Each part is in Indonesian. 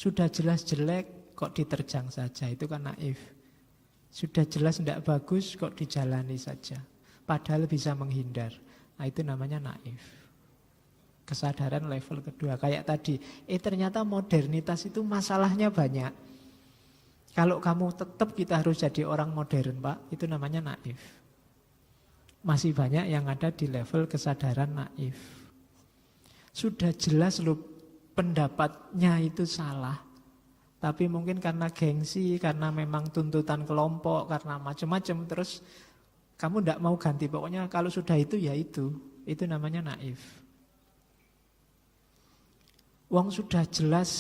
Sudah jelas jelek kok diterjang saja, itu kan naif. Sudah jelas tidak bagus kok dijalani saja, padahal bisa menghindar. Nah, itu namanya naif. Kesadaran level kedua. Kayak tadi, ternyata modernitas itu masalahnya banyak. Kalau kamu tetap kita harus jadi orang modern, Pak, itu namanya naif. Masih banyak yang ada di level kesadaran naif. Sudah jelas loh pendapatnya itu salah. Tapi mungkin karena gengsi, karena memang tuntutan kelompok, karena macam-macam, terus kamu tidak mau ganti. Pokoknya kalau sudah itu ya itu namanya naif. Wong sudah jelas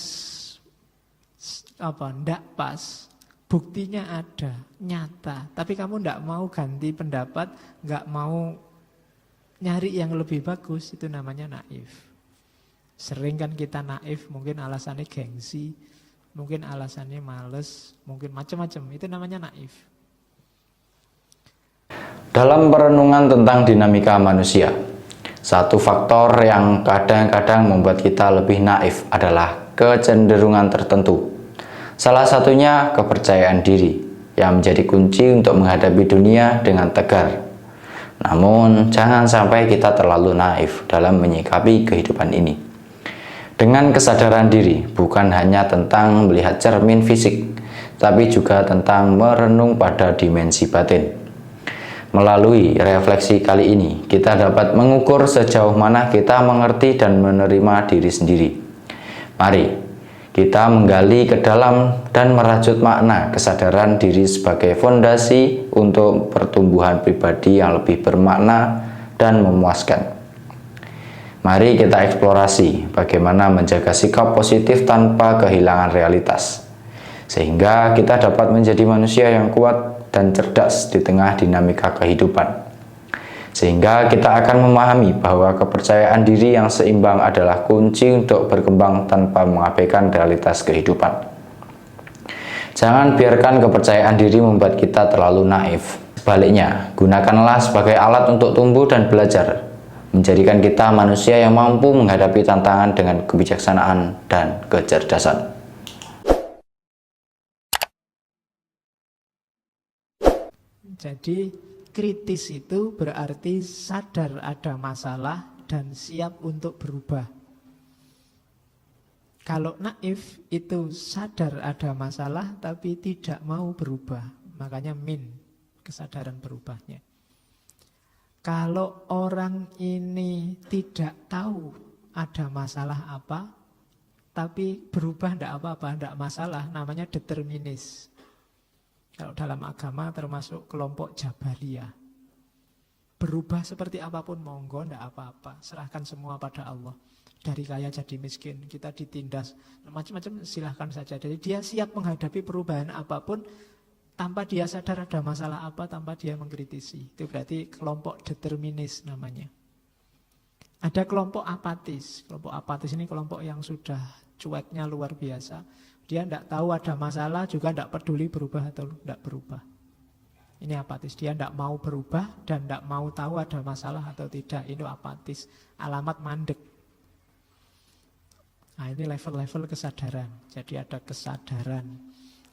ndak pas, buktinya ada, nyata. Tapi kamu ndak mau ganti pendapat, nggak mau nyari yang lebih bagus, itu namanya naif. Sering kan kita naif, mungkin alasannya gengsi, mungkin alasannya males, mungkin macam-macam, itu namanya naif. Dalam perenungan tentang dinamika manusia, satu faktor yang kadang-kadang membuat kita lebih naif adalah kecenderungan tertentu. Salah satunya kepercayaan diri yang menjadi kunci untuk menghadapi dunia dengan tegar. Namun, jangan sampai kita terlalu naif dalam menyikapi kehidupan ini. Dengan kesadaran diri bukan hanya tentang melihat cermin fisik, tapi juga tentang merenung pada dimensi batin. Melalui refleksi kali ini, kita dapat mengukur sejauh mana kita mengerti dan menerima diri sendiri. Mari kita menggali ke dalam dan merajut makna kesadaran diri sebagai fondasi untuk pertumbuhan pribadi yang lebih bermakna dan memuaskan. Mari kita eksplorasi bagaimana menjaga sikap positif tanpa kehilangan realitas, sehingga kita dapat menjadi manusia yang kuat dan cerdas di tengah dinamika kehidupan. Sehingga kita akan memahami bahwa kepercayaan diri yang seimbang adalah kunci untuk berkembang tanpa mengabaikan realitas kehidupan. Jangan biarkan kepercayaan diri membuat kita terlalu naif. Sebaliknya, gunakanlah sebagai alat untuk tumbuh dan belajar, menjadikan kita manusia yang mampu menghadapi tantangan dengan kebijaksanaan dan kecerdasan. Jadi kritis itu berarti sadar ada masalah dan siap untuk berubah. Kalau naif itu sadar ada masalah tapi tidak mau berubah. Makanya kesadaran berubahnya. Kalau orang ini tidak tahu ada masalah apa, tapi berubah tidak apa-apa, tidak masalah, namanya determinis. Kalau dalam agama termasuk kelompok Jabariyah. Berubah seperti apapun monggo, tidak apa-apa. Serahkan semua pada Allah. Dari kaya jadi miskin, kita ditindas, macam-macam silahkan saja. Jadi dia siap menghadapi perubahan apapun, tanpa dia sadar ada masalah apa, tanpa dia mengkritisi. Itu berarti kelompok determinis namanya. Ada kelompok apatis. Kelompok apatis ini kelompok yang sudah cueknya luar biasa. Dia tidak tahu ada masalah, juga tidak peduli berubah atau tidak berubah. Ini apatis. Dia tidak mau berubah dan tidak mau tahu ada masalah atau tidak. Ini apatis. Alamat mandek. Nah, ini level-level kesadaran. Jadi ada kesadaran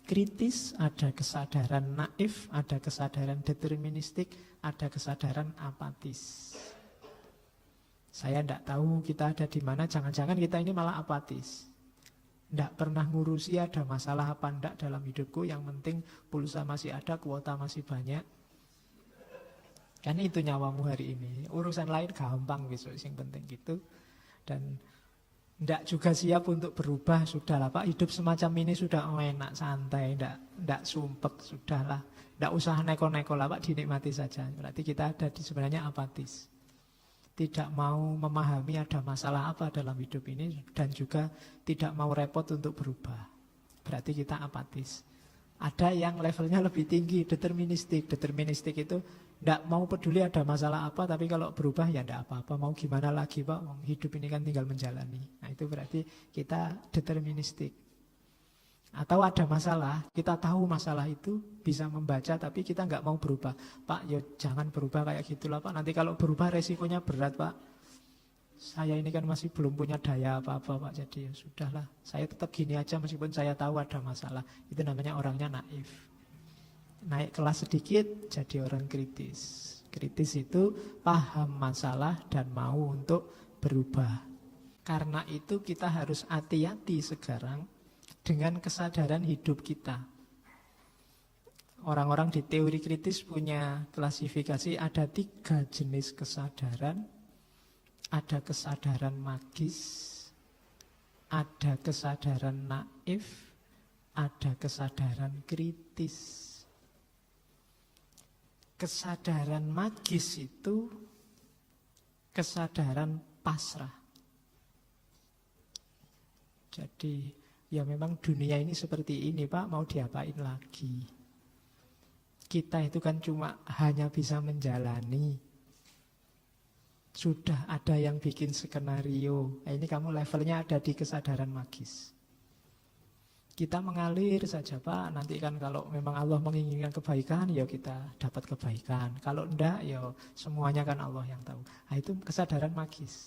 kritis, ada kesadaran naif, ada kesadaran deterministik, ada kesadaran apatis. Saya tidak tahu kita ada di mana, jangan-jangan kita ini malah apatis. Tidak pernah ngurusi ada masalah apa enggak dalam hidupku, yang penting pulsa masih ada, kuota masih banyak. Kan itu nyawamu hari ini. Urusan lain gampang besok, yang penting gitu. Dan tidak juga siap untuk berubah, sudahlah Pak, hidup semacam ini sudah enak, santai, tidak sumpek, sudahlah. Tidak usah neko-neko lah Pak, dinikmati saja. Berarti kita ada di sebenarnya apatis. Tidak mau memahami ada masalah apa dalam hidup ini, dan juga tidak mau repot untuk berubah. Berarti kita apatis. Ada yang levelnya lebih tinggi, deterministik. Deterministik itu tidak mau peduli ada masalah apa, tapi kalau berubah ya tidak apa-apa. Mau gimana lagi Pak, hidup ini kan tinggal menjalani. Nah itu berarti kita deterministik. Atau ada masalah, kita tahu masalah itu, bisa membaca, tapi kita nggak mau berubah. Pak, ya jangan berubah kayak gitulah Pak, nanti kalau berubah resikonya berat Pak. saya ini kan masih belum punya daya apa-apa Pak, jadi ya sudahlah, saya tetap gini aja meskipun saya tahu ada masalah. Itu namanya orangnya naif. Naik kelas sedikit jadi orang kritis. Kritis itu paham masalah dan mau untuk berubah. Karena itu kita harus hati-hati sekarang dengan kesadaran hidup kita. Orang-orang di teori kritis punya klasifikasi, ada 3 jenis kesadaran. Ada kesadaran magis, ada kesadaran naif, ada kesadaran kritis. Kesadaran magis itu kesadaran pasrah. Jadi ya memang dunia ini seperti ini Pak, mau diapain lagi? Kita itu kan cuma hanya bisa menjalani. Sudah ada yang bikin skenario. Nah, ini kamu levelnya ada di kesadaran magis. Kita mengalir saja Pak, nanti kan kalau memang Allah menginginkan kebaikan, ya kita dapat kebaikan. Kalau enggak, ya semuanya kan Allah yang tahu. Nah, itu kesadaran magis.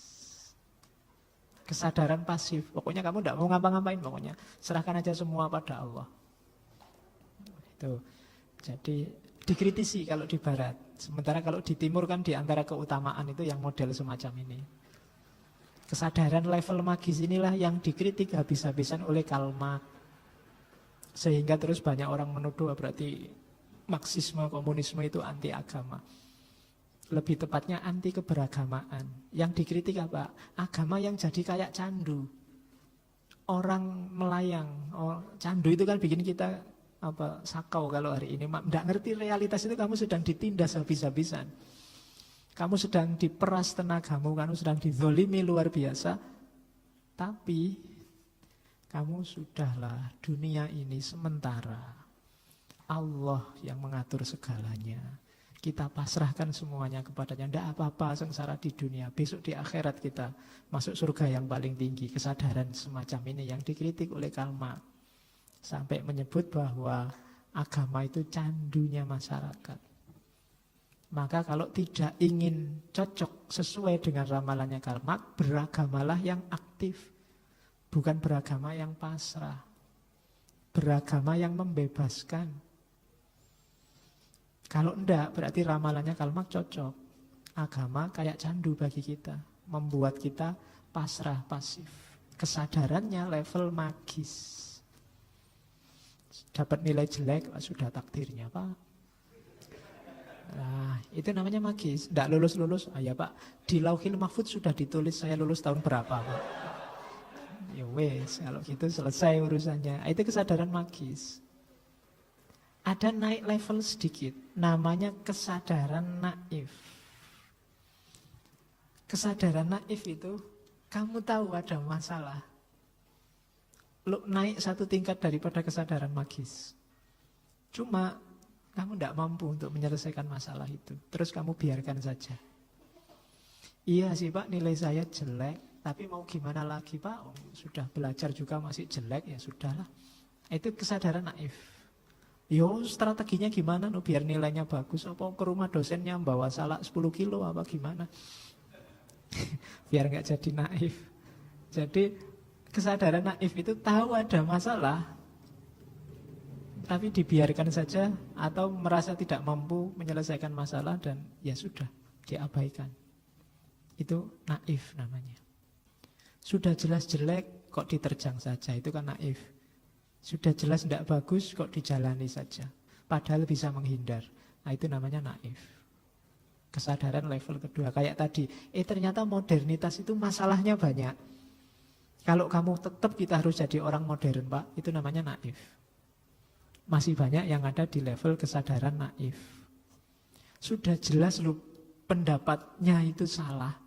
Kesadaran pasif, pokoknya kamu enggak mau ngapa-ngapain, pokoknya serahkan aja semua pada Allah. Itu. Jadi dikritisi kalau di barat. Sementara kalau di timur kan di antara keutamaan itu yang model semacam ini. Kesadaran level magis inilah yang dikritik habis-habisan oleh Karl Marx. Sehingga terus banyak orang menuduh berarti Marxisme, komunisme itu anti agama. Lebih tepatnya anti keberagamaan. Yang dikritik apa? Agama yang jadi kayak candu. Orang melayang. Candu itu kan bikin kita sakau kalau hari ini. Tidak ngerti realitas itu, kamu sedang ditindas habis-habisan. Kamu sedang diperas tenagamu, kamu sedang dizolimi luar biasa. Tapi kamu sudahlah, dunia ini sementara. Allah yang mengatur segalanya. Kita pasrahkan semuanya kepadanya. Tidak apa-apa sengsara di dunia. Besok di akhirat kita masuk surga yang paling tinggi. Kesadaran semacam ini yang dikritik oleh Karl Marx. Sampai menyebut bahwa agama itu candunya masyarakat. Maka kalau tidak ingin cocok sesuai dengan ramalannya Karl Marx, beragamalah yang aktif. Bukan beragama yang pasrah. Beragama yang membebaskan. Kalau enggak, berarti ramalannya Karl Marx cocok. Agama kayak candu bagi kita. Membuat kita pasrah, pasif. Kesadarannya level magis. Dapat nilai jelek, sudah takdirnya Pak. Nah, itu namanya magis. Tidak lulus-lulus, ya Pak, di Lauhil Mahfudz sudah ditulis saya lulus tahun berapa Pak. Ya wes, kalau gitu selesai urusannya. Itu kesadaran magis. Ada naik level sedikit, namanya kesadaran naif. Kesadaran naif itu, kamu tahu ada masalah. Lu naik 1 tingkat daripada kesadaran magis. Cuma kamu tidak mampu untuk menyelesaikan masalah itu. Terus kamu biarkan saja. Iya sih Pak, nilai saya jelek. Tapi mau gimana lagi Pak, sudah belajar juga masih jelek, ya sudahlah. Itu kesadaran naif. Yo strateginya gimana biar nilainya bagus, apa ke rumah dosennya bawa salak 10 kilo apa gimana. Biar gak jadi naif. Jadi kesadaran naif itu tahu ada masalah, tapi dibiarkan saja atau merasa tidak mampu menyelesaikan masalah dan ya sudah, diabaikan. Itu naif namanya. Sudah jelas jelek, kok diterjang saja, itu kan naif. Sudah jelas tidak bagus, kok dijalani saja. Padahal bisa menghindar. Nah itu namanya naif. Kesadaran level kedua, kayak tadi. Ternyata modernitas itu masalahnya banyak. Kalau kamu tetap kita harus jadi orang modern Pak, itu namanya naif. Masih banyak yang ada di level kesadaran naif. Sudah jelas lu pendapatnya itu salah.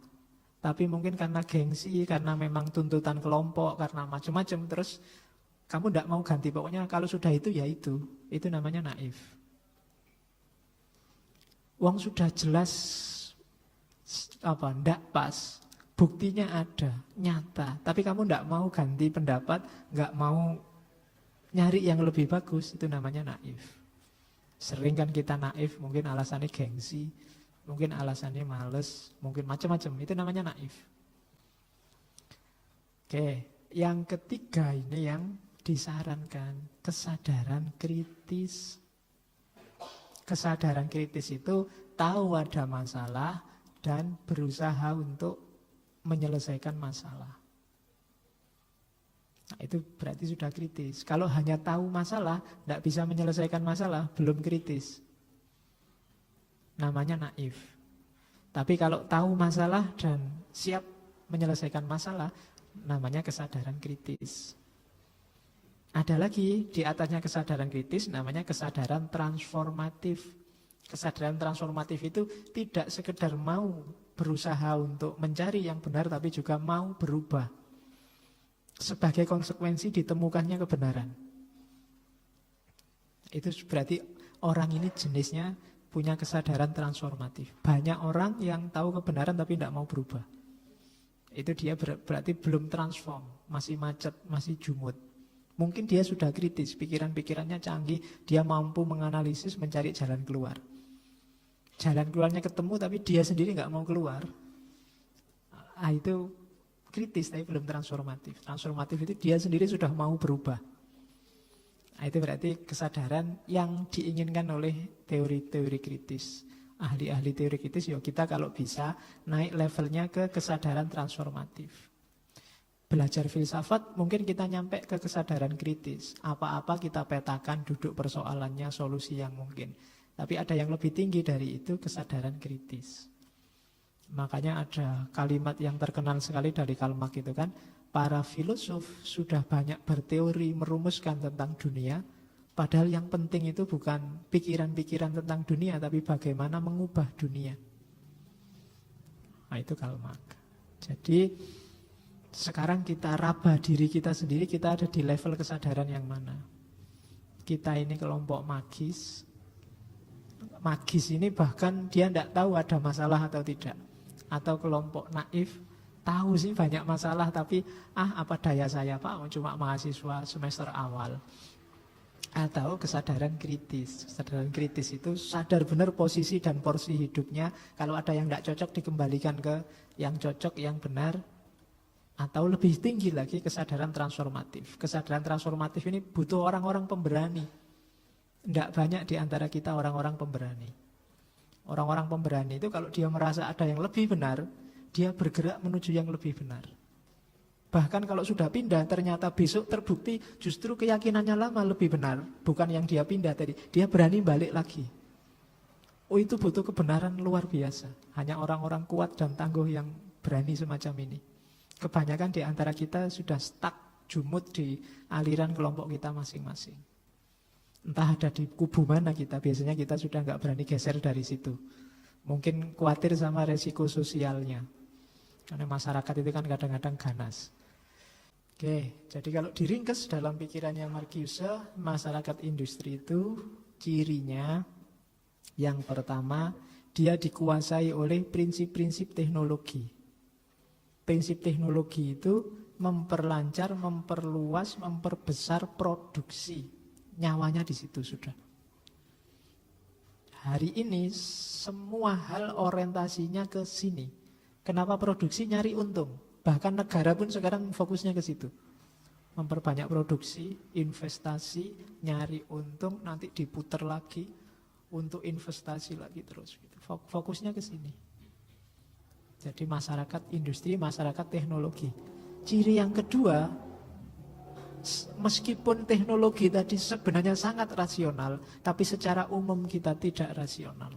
Tapi mungkin karena gengsi, karena memang tuntutan kelompok, karena macam-macam. Terus kamu tidak mau ganti, pokoknya kalau sudah itu ya itu. Itu namanya naif. Wong sudah jelas ndak pas. Buktinya ada, nyata. Tapi kamu tidak mau ganti pendapat, nggak mau nyari yang lebih bagus. Itu namanya naif. Sering kan kita naif, mungkin alasannya gengsi. Mungkin alasannya males, mungkin macam-macam. Itu namanya naif. Oke, yang ketiga ini yang disarankan, kesadaran kritis. Kesadaran kritis itu tahu ada masalah dan berusaha untuk menyelesaikan masalah. Nah, itu berarti sudah kritis. Kalau hanya tahu masalah, tidak bisa menyelesaikan masalah, belum kritis. Namanya naif. Tapi kalau tahu masalah dan siap menyelesaikan masalah, namanya kesadaran kritis. Ada lagi di atasnya kesadaran kritis, namanya kesadaran transformatif. Kesadaran transformatif itu tidak sekedar mau berusaha untuk mencari yang benar, tapi juga mau berubah. Sebagai konsekuensi ditemukannya kebenaran. Itu berarti orang ini jenisnya punya kesadaran transformatif. Banyak orang yang tahu kebenaran tapi tidak mau berubah. Itu dia berarti belum transform, masih macet, masih jumut. Mungkin dia sudah kritis, pikiran-pikirannya canggih, dia mampu menganalisis, mencari jalan keluar. Jalan keluarnya ketemu tapi dia sendiri nggak mau keluar. Itu kritis tapi belum transformatif. Transformatif itu dia sendiri sudah mau berubah. Itu berarti kesadaran yang diinginkan oleh teori-teori kritis. Ahli-ahli teori kritis, ya kita kalau bisa naik levelnya ke kesadaran transformatif. Belajar filsafat mungkin kita nyampe ke kesadaran kritis. Apa-apa kita petakan, duduk persoalannya, solusi yang mungkin. Tapi ada yang lebih tinggi dari itu, kesadaran kritis. Makanya ada kalimat yang terkenal sekali dari Karl Marx itu kan, para filosof sudah banyak berteori merumuskan tentang dunia, padahal yang penting itu bukan pikiran-pikiran tentang dunia, tapi bagaimana mengubah dunia. Nah, itu Karl Marx. Jadi sekarang kita raba diri kita sendiri, kita ada di level kesadaran yang mana. Kita ini kelompok magis. Magis ini bahkan dia tidak tahu ada masalah atau tidak. Atau kelompok naif, tahu sih banyak masalah tapi apa daya saya Pak, cuma mahasiswa semester awal. Atau kesadaran kritis. Kesadaran kritis itu sadar benar posisi dan porsi hidupnya. Kalau ada yang tidak cocok dikembalikan ke yang cocok, yang benar. Atau lebih tinggi lagi kesadaran transformatif. Kesadaran transformatif ini butuh orang-orang pemberani. Tidak banyak di antara kita orang-orang pemberani. Orang-orang pemberani itu kalau dia merasa ada yang lebih benar, dia bergerak menuju yang lebih benar. Bahkan kalau sudah pindah, ternyata besok terbukti justru keyakinannya lama lebih benar. Bukan yang dia pindah tadi, dia berani balik lagi. Oh, itu butuh kebenaran luar biasa. Hanya orang-orang kuat dan tangguh yang berani semacam ini. Kebanyakan di antara kita sudah stuck, jumut di aliran kelompok kita masing-masing. Entah ada di kubu mana kita, biasanya kita sudah nggak berani geser dari situ. Mungkin khawatir sama resiko sosialnya. Karena masyarakat itu kan kadang-kadang ganas. Oke, jadi kalau diringkas dalam pikirannya Marcuse, masyarakat industri itu cirinya yang pertama, dia dikuasai oleh prinsip-prinsip teknologi. Prinsip teknologi itu memperlancar, memperluas, memperbesar produksi. Nyawanya di situ sudah. Hari ini semua hal orientasinya ke sini. Kenapa produksi? Nyari untung. Bahkan negara pun sekarang fokusnya ke situ. Memperbanyak produksi, investasi, nyari untung, nanti diputar lagi untuk investasi lagi terus. Fokusnya ke sini. Jadi masyarakat industri, masyarakat teknologi. Ciri yang kedua, meskipun teknologi tadi sebenarnya sangat rasional, tapi secara umum kita tidak rasional.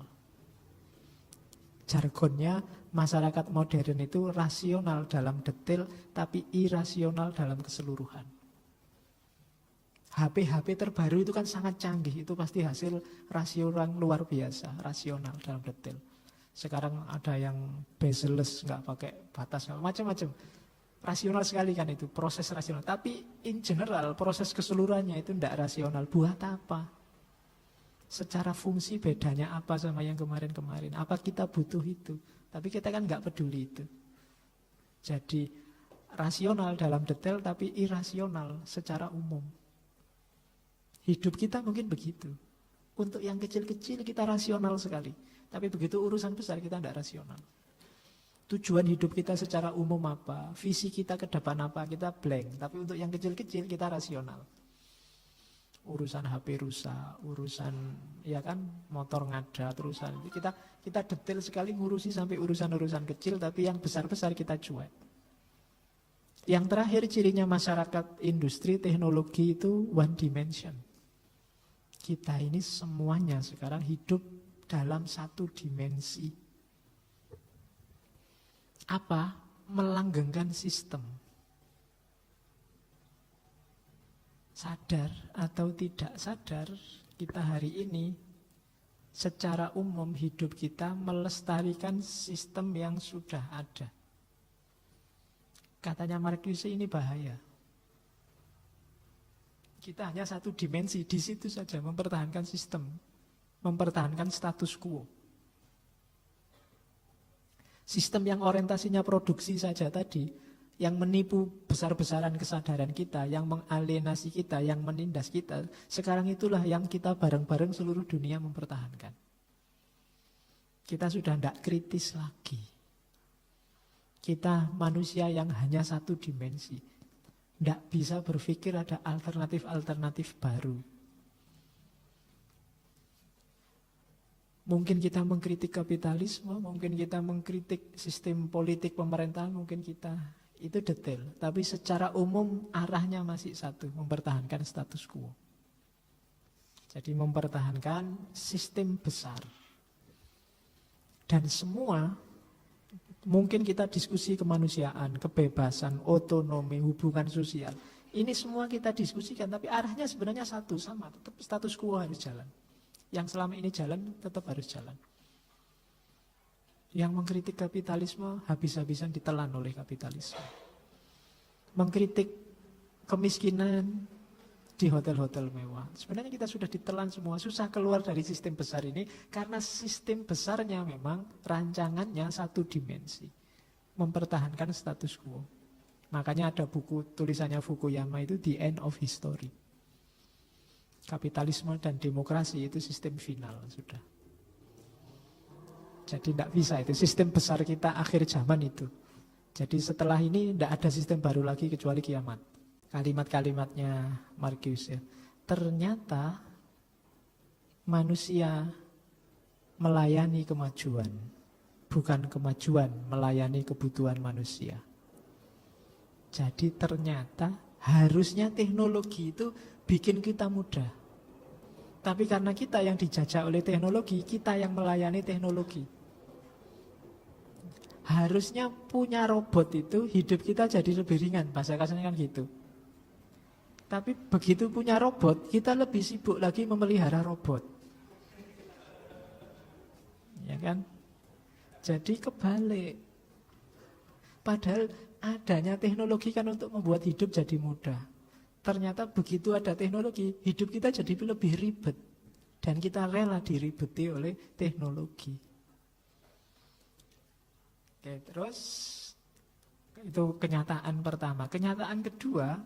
Jargonnya masyarakat modern itu rasional dalam detail, tapi irasional dalam keseluruhan. HP terbaru itu kan sangat canggih, itu pasti hasil rasional luar biasa, rasional dalam detail. Sekarang ada yang bezel-less, nggak pakai batas, macam-macam. Rasional sekali kan itu, proses rasional. Tapi in general, proses keseluruhannya itu tidak rasional. Buat apa? Secara fungsi bedanya apa sama yang kemarin-kemarin? Apa kita butuh itu? Tapi kita kan nggak peduli itu. Jadi rasional dalam detail, tapi irasional secara umum. Hidup kita mungkin begitu. Untuk yang kecil-kecil kita rasional sekali. Tapi begitu urusan besar kita tidak rasional. Tujuan hidup kita secara umum apa, visi kita ke depan apa, kita blank. Tapi untuk yang kecil-kecil kita rasional. Urusan HP rusak, urusan ya kan motor ngadat, urusan itu kita detail sekali ngurusi sampai urusan-urusan kecil, tapi yang besar-besar kita cuek. Yang terakhir cirinya masyarakat industri teknologi itu one dimension. Kita ini semuanya sekarang hidup dalam satu dimensi. Apa? Melanggengkan sistem. Sadar atau tidak sadar, kita hari ini secara umum hidup kita melestarikan sistem yang sudah ada. Katanya Marcuse ini bahaya. Kita hanya satu dimensi, di situ saja mempertahankan sistem, mempertahankan status quo. Sistem yang orientasinya produksi saja tadi, yang menipu besar-besaran kesadaran kita, yang mengalienasi kita, yang menindas kita, sekarang itulah yang kita bareng-bareng seluruh dunia mempertahankan. Kita sudah tidak kritis lagi. Kita manusia yang hanya satu dimensi. Tidak bisa berpikir ada alternatif-alternatif baru. Mungkin kita mengkritik kapitalisme, mungkin kita mengkritik sistem politik pemerintahan, mungkin kita itu detail. Tapi secara umum arahnya masih satu, mempertahankan status quo. Jadi mempertahankan sistem besar. Dan semua, mungkin kita diskusi kemanusiaan, kebebasan, otonomi, hubungan sosial. Ini semua kita diskusikan, tapi arahnya sebenarnya satu, sama. Tetap status quo harus jalan. Yang selama ini jalan, tetap harus jalan. Yang mengkritik kapitalisme, habis-habisan ditelan oleh kapitalisme. Mengkritik kemiskinan di hotel-hotel mewah. Sebenarnya kita sudah ditelan semua, susah keluar dari sistem besar ini, karena sistem besarnya memang rancangannya satu dimensi. Mempertahankan status quo. Makanya ada buku tulisannya Fukuyama itu The End of History. Kapitalisme dan demokrasi itu sistem final sudah. Jadi tidak bisa itu. Sistem besar kita akhir zaman itu. Jadi setelah ini tidak ada sistem baru lagi kecuali kiamat. Kalimat-kalimatnya Marcuse ya. Ternyata manusia melayani kemajuan. Bukan kemajuan melayani kebutuhan manusia. Jadi ternyata harusnya teknologi itu bikin kita mudah. Tapi karena kita yang dijajah oleh teknologi, kita yang melayani teknologi. Harusnya punya robot itu hidup kita jadi lebih ringan, bahasa kasarnya kan gitu. Tapi begitu punya robot, kita lebih sibuk lagi memelihara robot. Ya kan? Jadi kebalik. Padahal adanya teknologi kan untuk membuat hidup jadi mudah. Ternyata begitu ada teknologi, hidup kita jadi lebih ribet. Dan kita rela diribeti oleh teknologi. Oke, terus itu kenyataan pertama. Kenyataan kedua,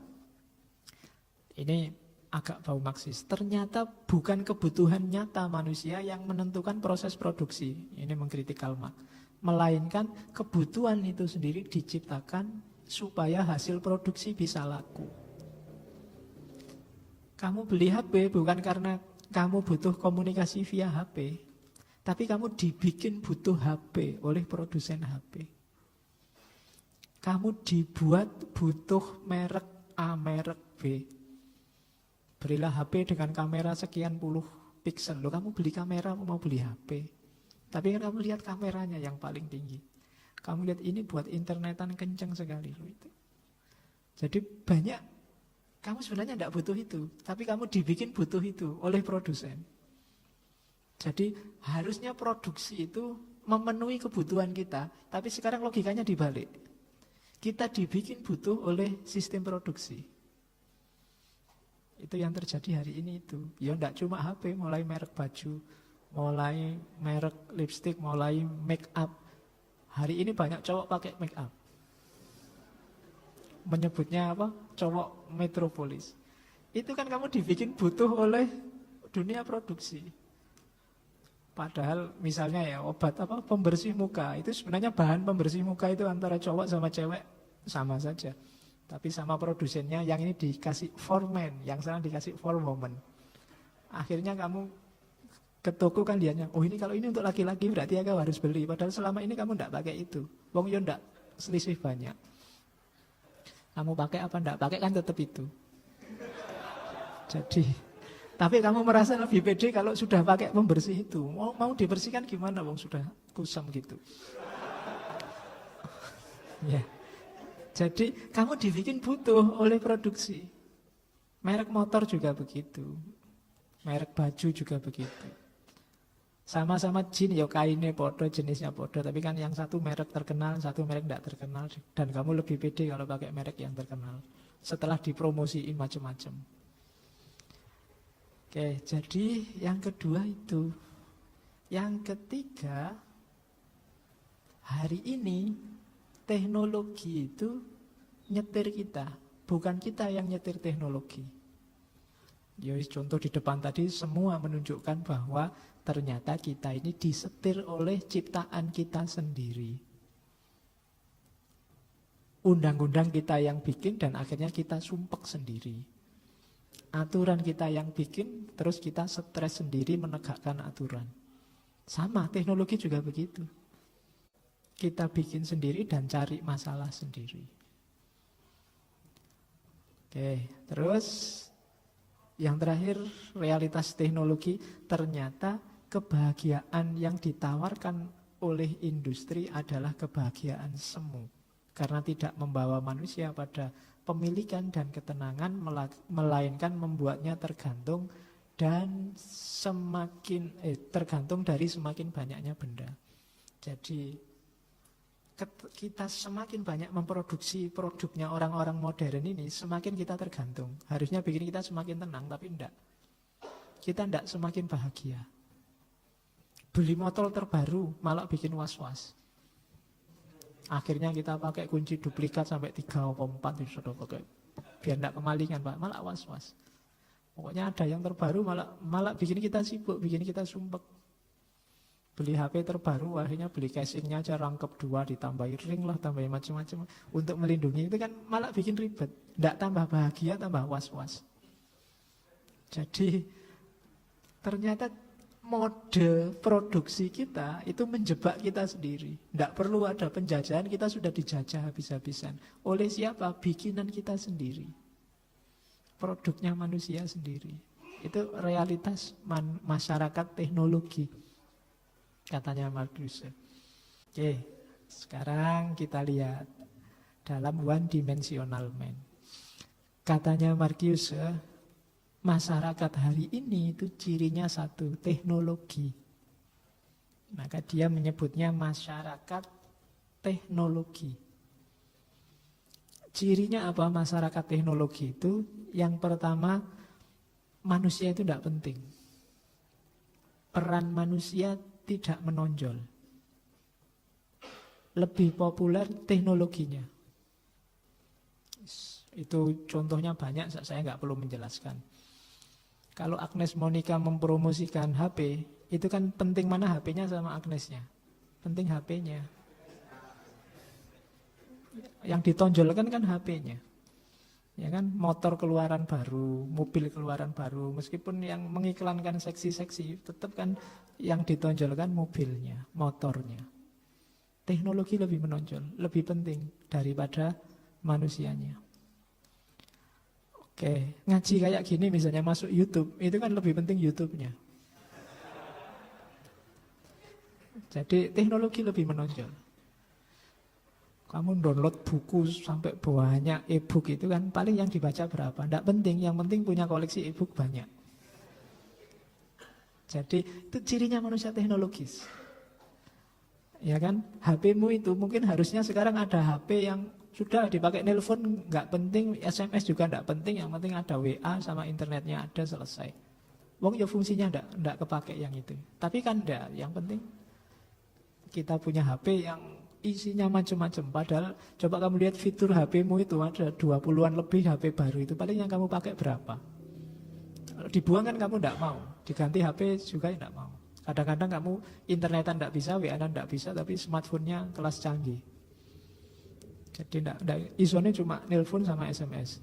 ini agak bau Marxis. Ternyata bukan kebutuhan nyata manusia yang menentukan proses produksi. Ini mengkritik Karl Marx. Melainkan kebutuhan itu sendiri diciptakan supaya hasil produksi bisa laku. Kamu beli HP bukan karena kamu butuh komunikasi via HP, tapi kamu dibikin butuh HP oleh produsen HP. Kamu dibuat butuh merek A, merek B. Berilah HP dengan kamera sekian puluh piksel. Loh, kamu beli kamera mau beli HP. Tapi kan kamu lihat kameranya yang paling tinggi. Kamu lihat ini buat internetan kenceng sekali loh itu. Jadi banyak. Kamu sebenarnya tidak butuh itu, tapi kamu dibikin butuh itu oleh produsen. Jadi harusnya produksi itu memenuhi kebutuhan kita, tapi sekarang logikanya dibalik. Kita dibikin butuh oleh sistem produksi. Itu yang terjadi hari ini itu. Ya tidak cuma HP, mulai merek baju, mulai merek lipstick, mulai make up. Hari ini banyak cowok pakai make up. Menyebutnya apa? Cowok metropolis. Itu kan kamu dibikin butuh oleh dunia produksi. Padahal misalnya ya obat apa pembersih muka itu sebenarnya bahan pembersih muka itu antara cowok sama cewek sama saja. Tapi sama produsennya yang ini dikasih for men, yang sana dikasih for woman. Akhirnya kamu ke toko kan lihatnya, oh ini kalau ini untuk laki-laki berarti kamu harus beli. Padahal selama ini kamu tidak pakai itu. Wong yo ndak selisih banyak. Kamu pakai apa ndak pakai kan tetap itu. Jadi, tapi kamu merasa lebih pede kalau sudah pakai pembersih itu. Mau dibersihkan gimana, wong sudah kusam gitu. Ya. Jadi kamu dibikin butuh oleh produksi. Merek motor juga begitu. Merek baju juga begitu. Sama-sama jin ya kainnya podo, jenisnya podo. Tapi kan yang satu merek terkenal, satu merek tidak terkenal. Dan kamu lebih pede kalau pakai merek yang terkenal. Setelah dipromosiin macam-macam. Oke, jadi yang kedua itu. Yang ketiga, hari ini teknologi itu nyetir kita, bukan kita yang nyetir teknologi. Ya, contoh di depan tadi semua menunjukkan bahwa ternyata kita ini disetir oleh ciptaan kita sendiri. Undang-undang kita yang bikin dan akhirnya kita sumpek sendiri. Aturan kita yang bikin, terus kita stres sendiri menegakkan aturan. Sama, teknologi juga begitu. Kita bikin sendiri dan cari masalah sendiri. Oke, terus yang terakhir, realitas teknologi. Ternyata kebahagiaan yang ditawarkan oleh industri adalah kebahagiaan semu. Karena tidak membawa manusia pada pemilikan dan ketenangan, melainkan membuatnya tergantung dan tergantung dari semakin banyaknya benda. Jadi kita semakin banyak memproduksi produknya orang-orang modern ini, semakin kita tergantung. Harusnya bikin kita semakin tenang, tapi enggak. Kita enggak semakin bahagia. Beli motor terbaru malah bikin was-was. Akhirnya kita pakai kunci duplikat sampai 3 atau 4 itu sudah pakai. Biar enggak kemalingan, Pak. Malah was-was. Pokoknya ada yang terbaru malah bikin kita sibuk, bikin kita sumpek. Beli HP terbaru, akhirnya beli casingnya aja rangkep 2, ditambahin ring lah, tambahin macam-macam untuk melindungi. Itu kan malah bikin ribet. Enggak tambah bahagia, tambah was-was. Jadi ternyata mode produksi kita itu menjebak kita sendiri. Tidak perlu ada penjajahan, kita sudah dijajah habis-habisan. Oleh siapa? Bikinan kita sendiri. Produknya manusia sendiri. Itu realitas masyarakat teknologi, katanya Marcuse. Oke, sekarang kita lihat dalam one dimensional man. Katanya Marcuse, masyarakat hari ini itu cirinya satu, teknologi. Maka dia menyebutnya masyarakat teknologi. Cirinya apa masyarakat teknologi itu? Yang pertama, manusia itu tidak penting. Peran manusia tidak menonjol. Lebih populer teknologinya. Itu contohnya banyak, saya nggak perlu menjelaskan. Kalau Agnes Monica mempromosikan HP, itu kan penting mana HP-nya sama Agnesnya? Penting HP-nya. Yang ditonjolkan kan HP-nya. Ya kan, motor keluaran baru, mobil keluaran baru, meskipun yang mengiklankan seksi-seksi, tetap kan yang ditonjolkan mobilnya, motornya. Teknologi lebih menonjol, lebih penting daripada manusianya. Oke, ngaji kayak gini misalnya masuk YouTube, itu kan lebih penting YouTube-nya. Jadi teknologi lebih menonjol. Kamu download buku sampai banyak e-book itu kan paling yang dibaca berapa? Tidak penting, yang penting punya koleksi e-book banyak. Jadi itu cirinya manusia teknologis. Ya kan, HP-mu itu mungkin harusnya sekarang ada HP yang sudah dipakai nelpon, nggak penting, SMS juga nggak penting, yang penting ada WA sama internetnya ada, selesai. Wong ya fungsinya nggak kepake yang itu. Tapi kan enggak, yang penting kita punya HP yang isinya macam-macam. Padahal coba kamu lihat fitur HP-mu itu ada 20-an lebih HP baru itu, paling yang kamu pakai berapa? Kalau dibuang kan kamu enggak mau, diganti HP juga enggak mau. Kadang-kadang kamu internetan tidak bisa, WA tidak bisa, tapi smartphone-nya kelas canggih. Jadi isone cuma nelpon sama SMS.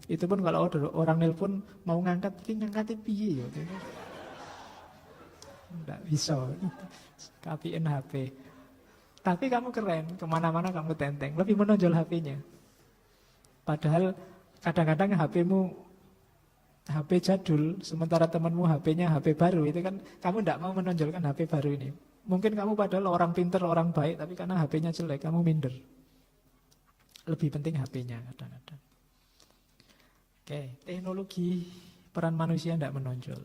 Itu pun kalau ada orang nelpon mau ngangkat, tapi ngangkatnya piye ya? Tidak bisa. KPN HP. Tapi kamu keren, kemana-mana kamu tenteng. Lebih menonjol HP-nya. Padahal kadang-kadang HP jadul, sementara temanmu HP-nya HP baru. Itu kan kamu tidak mau menonjolkan HP baru ini. Mungkin kamu padahal orang pinter, orang baik, tapi karena HP-nya jelek, kamu minder. Lebih penting HP-nya kadang-kadang. Oke, teknologi, peran manusia tidak menonjol.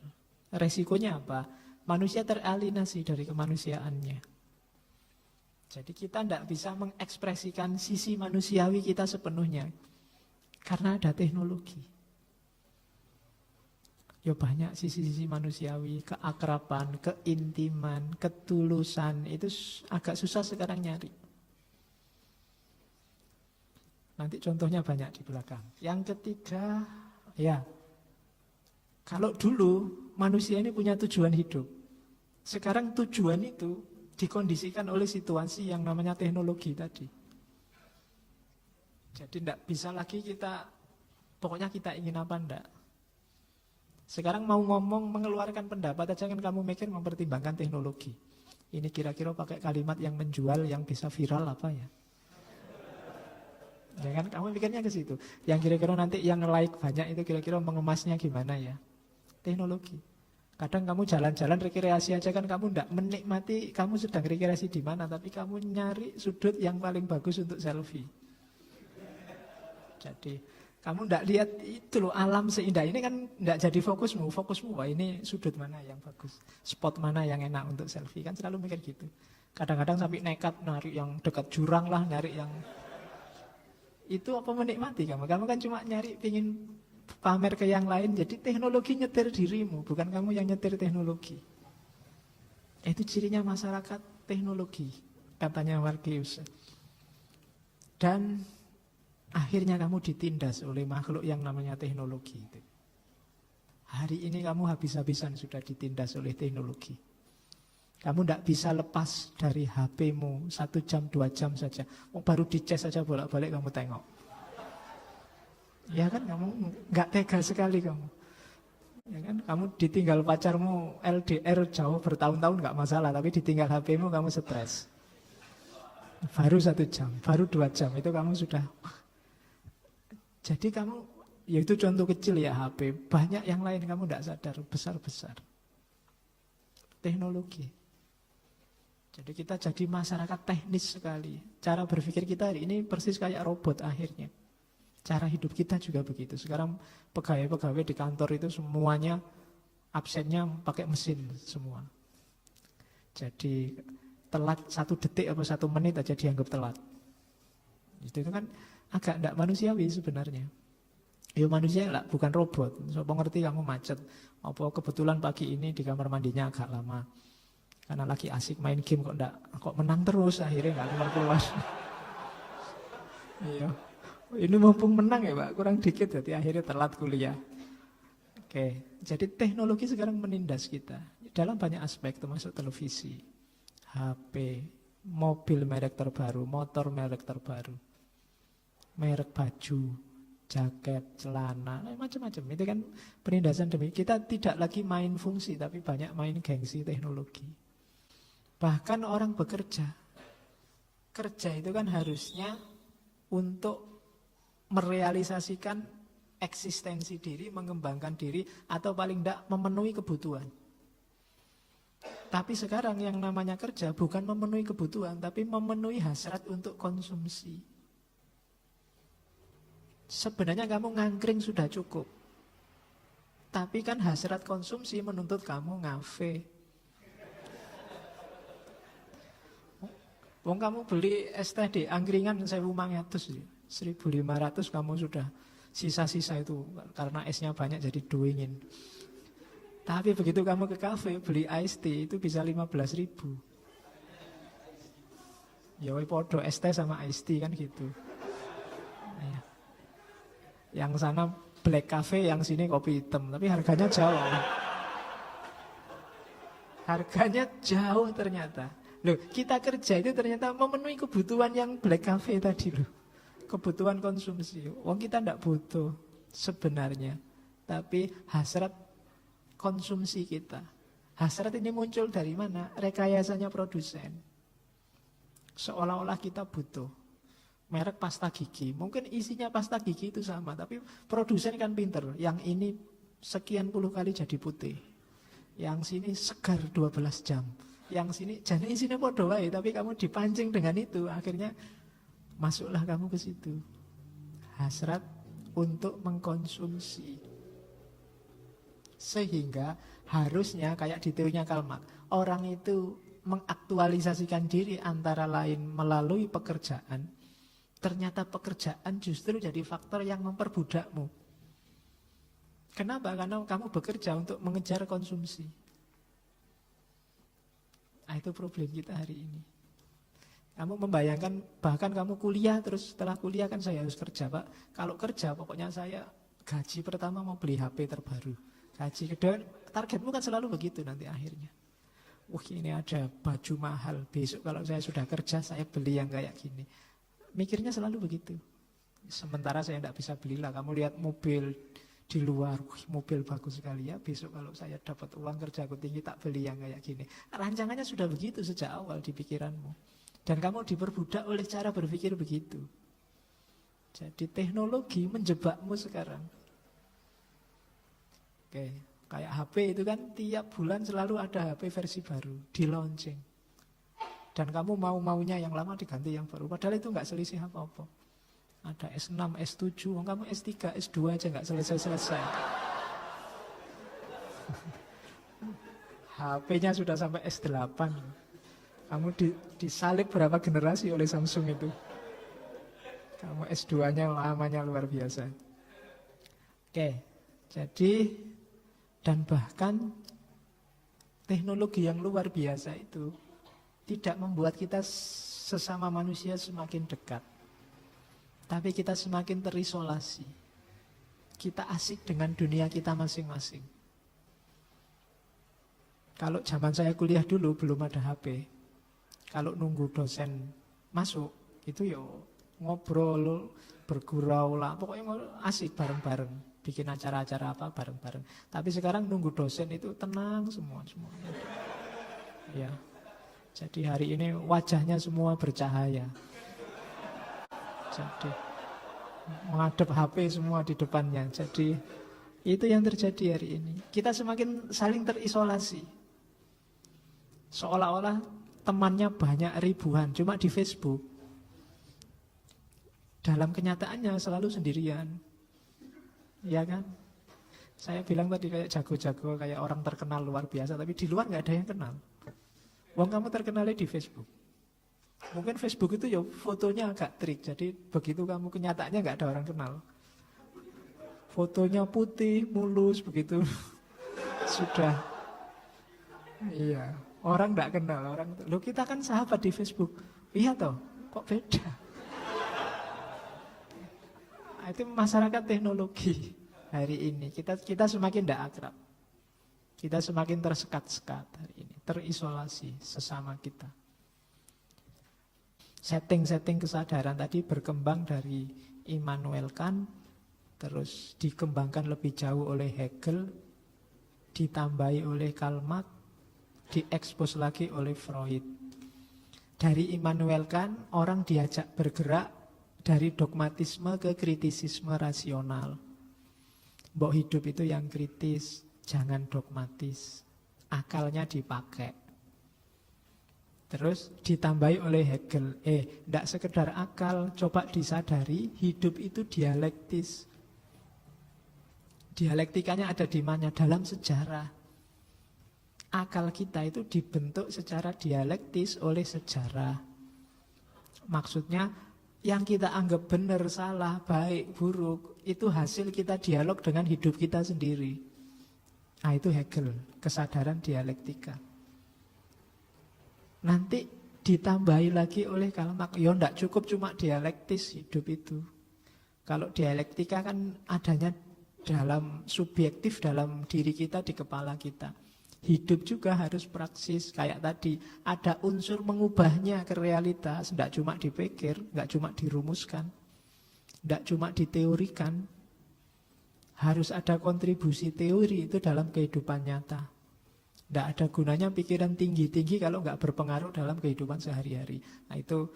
Resikonya apa? Manusia teralienasi dari kemanusiaannya. Jadi kita tidak bisa mengekspresikan sisi manusiawi kita sepenuhnya. Karena ada teknologi. Ya banyak sisi-sisi manusiawi, keakraban, keintiman, ketulusan. Itu agak susah sekarang nyari. Nanti contohnya banyak di belakang. Yang ketiga, ya, kalau dulu manusia ini punya tujuan hidup. Sekarang tujuan itu dikondisikan oleh situasi yang namanya teknologi tadi. Jadi tidak bisa lagi pokoknya kita ingin apa enggak. Sekarang mau ngomong, mengeluarkan pendapat aja kan kamu mikir mempertimbangkan teknologi. Ini kira-kira pakai kalimat yang menjual, yang bisa viral apa ya? Ya kan kamu pikirnya ke situ. Yang kira-kira nanti yang like banyak itu kira-kira mengemasnya gimana ya? Teknologi. Kadang kamu jalan-jalan rekreasi aja kan kamu tidak menikmati kamu sedang rekreasi di mana, tapi kamu nyari sudut yang paling bagus untuk selfie. Jadi kamu tidak lihat itu loh alam seindah ini kan tidak jadi fokusmu wah ini sudut mana yang bagus, spot mana yang enak untuk selfie kan selalu mikir gitu. Kadang-kadang sampai nekat nyari yang dekat jurang lah, nyari yang itu apa menikmati kamu kan cuma nyari pingin pamer ke yang lain. Jadi teknologi nyetir dirimu, bukan kamu yang nyetir teknologi. Itu cirinya masyarakat teknologi, katanya Markius. Dan akhirnya kamu ditindas oleh makhluk yang namanya teknologi. Hari ini kamu habis-habisan sudah ditindas oleh teknologi. Kamu tidak bisa lepas dari HP-mu 1 jam, 2 jam saja. Baru dicas saja bolak-balik kamu tengok. Ya kan kamu nggak tega sekali kamu. Ya kan kamu ditinggal pacarmu LDR jauh bertahun-tahun nggak masalah, tapi ditinggal HP-mu kamu stres. Baru 1 jam, baru 2 jam itu kamu sudah. Jadi kamu, ya itu contoh kecil ya HP. Banyak yang lain kamu tidak sadar, besar-besar. Teknologi. Jadi kita jadi masyarakat teknis sekali. Cara berpikir kita hari ini persis kayak robot akhirnya. Cara hidup kita juga begitu. Sekarang pegawai-pegawai di kantor itu semuanya absennya pakai mesin semua. Jadi telat 1 detik atau 1 menit aja dianggap telat. Itu kan agak tidak manusiawi sebenarnya. Ya manusia lah, bukan robot. Siapa ngerti kamu macet. Apa kebetulan pagi ini di kamar mandinya agak lama. Karena lagi asik main game kok menang terus akhirnya nggak keluar. Iya. Ini mumpung menang ya Pak, kurang dikit jadi akhirnya telat kuliah. Oke, jadi teknologi sekarang menindas kita dalam banyak aspek termasuk televisi, HP, mobil merek terbaru, motor merek terbaru, merek baju, jaket, celana, macam-macam. Itu kan penindasan demi kita tidak lagi main fungsi tapi banyak main gengsi teknologi. Bahkan orang bekerja, kerja itu kan harusnya untuk merealisasikan eksistensi diri, mengembangkan diri, atau paling tidak memenuhi kebutuhan. Tapi sekarang yang namanya kerja bukan memenuhi kebutuhan, tapi memenuhi hasrat untuk konsumsi. Sebenarnya kamu ngangkring sudah cukup. Tapi kan hasrat konsumsi menuntut kamu ngafe. Wong kamu beli es teh di angkringan 1.500, 1.500 kamu sudah sisa-sisa itu karena esnya banyak jadi doingin. Tapi begitu kamu ke kafe beli ice tea itu bisa 15.000. Ya podo es teh sama ice tea kan gitu. Nah, yang sana black cafe, yang sini kopi hitam, tapi harganya jauh. Harganya jauh ternyata. Loh, kita kerja itu ternyata memenuhi kebutuhan yang black cafe tadi loh. Kebutuhan konsumsi. Wong kita tidak butuh sebenarnya. Tapi hasrat konsumsi kita. Hasrat ini muncul dari mana? Rekayasanya produsen. Seolah-olah kita butuh. Merek pasta gigi. Mungkin isinya pasta gigi itu sama. Tapi produsen kan pinter. Yang ini sekian puluh kali jadi putih. Yang sini segar 12 jam. Yang sini jadi isinya podo wae, tapi kamu dipancing dengan itu, akhirnya masuklah kamu ke situ. Hasrat untuk mengkonsumsi. Sehingga harusnya kayak di teorinya Karl Marx, orang itu mengaktualisasikan diri antara lain melalui pekerjaan. Ternyata pekerjaan justru jadi faktor yang memperbudakmu. Kenapa? Karena kamu bekerja untuk mengejar konsumsi. Nah, itu problem kita hari ini. Kamu membayangkan, bahkan kamu kuliah, terus setelah kuliah kan saya harus kerja, Pak. Kalau kerja pokoknya saya gaji pertama mau beli HP terbaru. Gaji kedua, targetmu kan selalu begitu nanti akhirnya. Wah, ini ada baju mahal, besok kalau saya sudah kerja saya beli yang kayak gini. Mikirnya selalu begitu. Sementara saya tidak bisa belilah. Kamu lihat mobil di luar, mobil bagus sekali ya. Besok kalau saya dapat uang kerjaku tinggi tak beli yang kayak gini. Rancangannya sudah begitu sejak awal di pikiranmu. Dan kamu diperbudak oleh cara berpikir begitu. Jadi teknologi menjebakmu sekarang. Oke, kayak HP itu kan tiap bulan selalu ada HP versi baru, di launching. Dan kamu mau-maunya yang lama diganti yang baru. Padahal itu nggak selisih apa-apa. Ada S6, S7, kamu S3, S2 aja nggak selesai-selesai. HP-nya sudah sampai S8. Kamu disalib berapa generasi oleh Samsung itu. Kamu S2-nya lamanya luar biasa. Oke, jadi dan bahkan teknologi yang luar biasa itu tidak membuat kita sesama manusia semakin dekat. Tapi kita semakin terisolasi. Kita asik dengan dunia kita masing-masing. Kalau zaman saya kuliah dulu belum ada HP. Kalau nunggu dosen masuk, itu yo ngobrol, bergurau lah. Pokoknya asik bareng-bareng. Bikin acara-acara apa bareng-bareng. Tapi sekarang nunggu dosen itu tenang semuanya. Ya. Jadi hari ini wajahnya semua bercahaya. Jadi menghadap HP semua di depannya. Jadi itu yang terjadi hari ini. Kita semakin saling terisolasi. Seolah-olah temannya banyak ribuan, cuma di Facebook. Dalam kenyataannya selalu sendirian. Ya kan? Saya bilang tadi kayak jago-jago, kayak orang terkenal luar biasa, tapi di luar nggak ada yang kenal. Wong kamu terkenalnya di Facebook. Mungkin Facebook itu ya fotonya agak trik. Jadi begitu kamu kenyataannya nggak ada orang kenal. Fotonya putih, mulus begitu. Sudah. Iya. Orang nggak kenal. Loh kita kan sahabat di Facebook. Iya toh. Kok beda? Nah, itu masyarakat teknologi hari ini. Kita semakin tidak akrab. Kita semakin tersekat-sekat hari ini, terisolasi sesama kita. Setting-setting kesadaran tadi berkembang dari Immanuel Kant, terus dikembangkan lebih jauh oleh Hegel, ditambahi oleh Karl Marx, diekspos lagi oleh Freud. Dari Immanuel Kant, orang diajak bergerak dari dogmatisme ke kritisisme rasional. Mbok hidup itu yang kritis, jangan dogmatis. Akalnya dipakai. Terus ditambahi oleh Hegel. Tidak sekedar akal, coba disadari hidup itu dialektis. Dialektikanya ada di mana? Dalam sejarah. Akal kita itu dibentuk secara dialektis oleh sejarah. Maksudnya yang kita anggap benar, salah, baik, buruk, itu hasil kita dialog dengan hidup kita sendiri. Nah itu Hegel, kesadaran dialektika. Nanti ditambahi lagi oleh Karl Marx. Ya tidak cukup cuma dialektis hidup itu. Kalau dialektika kan adanya dalam subjektif dalam diri kita, di kepala kita. Hidup juga harus praksis. Kayak tadi, ada unsur mengubahnya ke realitas. Tidak cuma dipikir, nggak cuma dirumuskan, tidak cuma diteorikan. Harus ada kontribusi teori itu dalam kehidupan nyata. Tidak ada gunanya pikiran tinggi-tinggi kalau nggak berpengaruh dalam kehidupan sehari-hari. Nah itu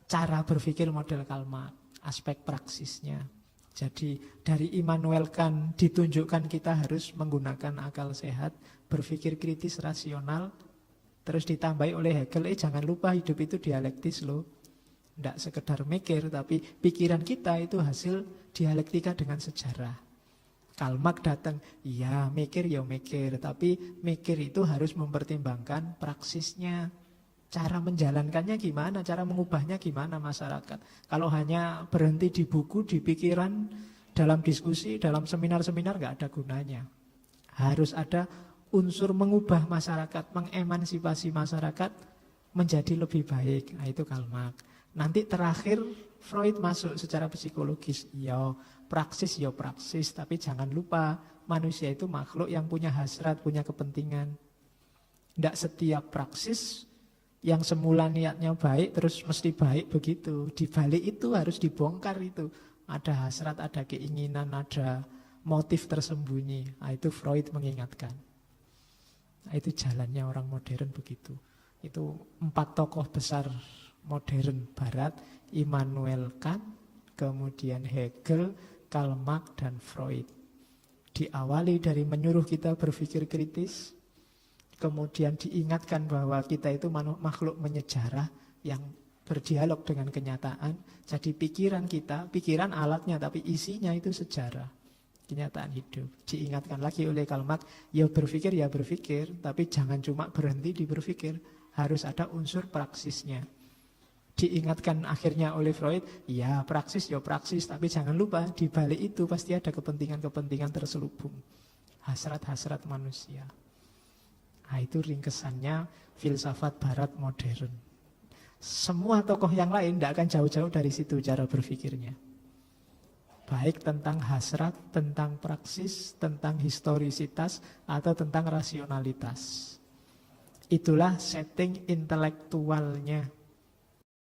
cara berpikir model Karl Marx, aspek praksisnya. Jadi dari Immanuel Kant ditunjukkan kita harus menggunakan akal sehat, berpikir kritis rasional, terus ditambahi oleh Hegel, jangan lupa hidup itu dialektis loh. Tidak sekedar mikir, tapi pikiran kita itu hasil dialektika dengan sejarah. Karl Marx datang, ya mikir ya mikir, tapi mikir itu harus mempertimbangkan praksisnya. Cara menjalankannya gimana, cara mengubahnya gimana masyarakat. Kalau hanya berhenti di buku, di pikiran, dalam diskusi, dalam seminar-seminar nggak ada gunanya. Harus ada unsur mengubah masyarakat, mengemansipasi masyarakat menjadi lebih baik. Nah itu Karl Marx. Nanti terakhir Freud masuk secara psikologis. Ya praksis, tapi jangan lupa manusia itu makhluk yang punya hasrat, punya kepentingan. Tidak setiap praksis yang semula niatnya baik terus mesti baik begitu. Di balik itu harus dibongkar itu. Ada hasrat, ada keinginan, ada motif tersembunyi. Nah, itu Freud mengingatkan. Nah, itu jalannya orang modern begitu. Itu 4 tokoh besar modern Barat, Immanuel Kant, kemudian Hegel, Karl Marx, dan Freud. Diawali dari menyuruh kita berpikir kritis, kemudian diingatkan bahwa kita itu makhluk menyejarah yang berdialog dengan kenyataan. Jadi pikiran kita, pikiran alatnya, tapi isinya itu sejarah, kenyataan hidup. Diingatkan lagi oleh Karl Marx, ya berpikir, tapi jangan cuma berhenti di berpikir. Harus ada unsur praksisnya. Diingatkan akhirnya oleh Freud, ya praksis, tapi jangan lupa di balik itu pasti ada kepentingan-kepentingan terselubung. Hasrat-hasrat manusia. Nah itu ringkesannya filsafat Barat modern. Semua tokoh yang lain tidak akan jauh-jauh dari situ cara berpikirnya. Baik tentang hasrat, tentang praksis, tentang historisitas, atau tentang rasionalitas. Itulah setting intelektualnya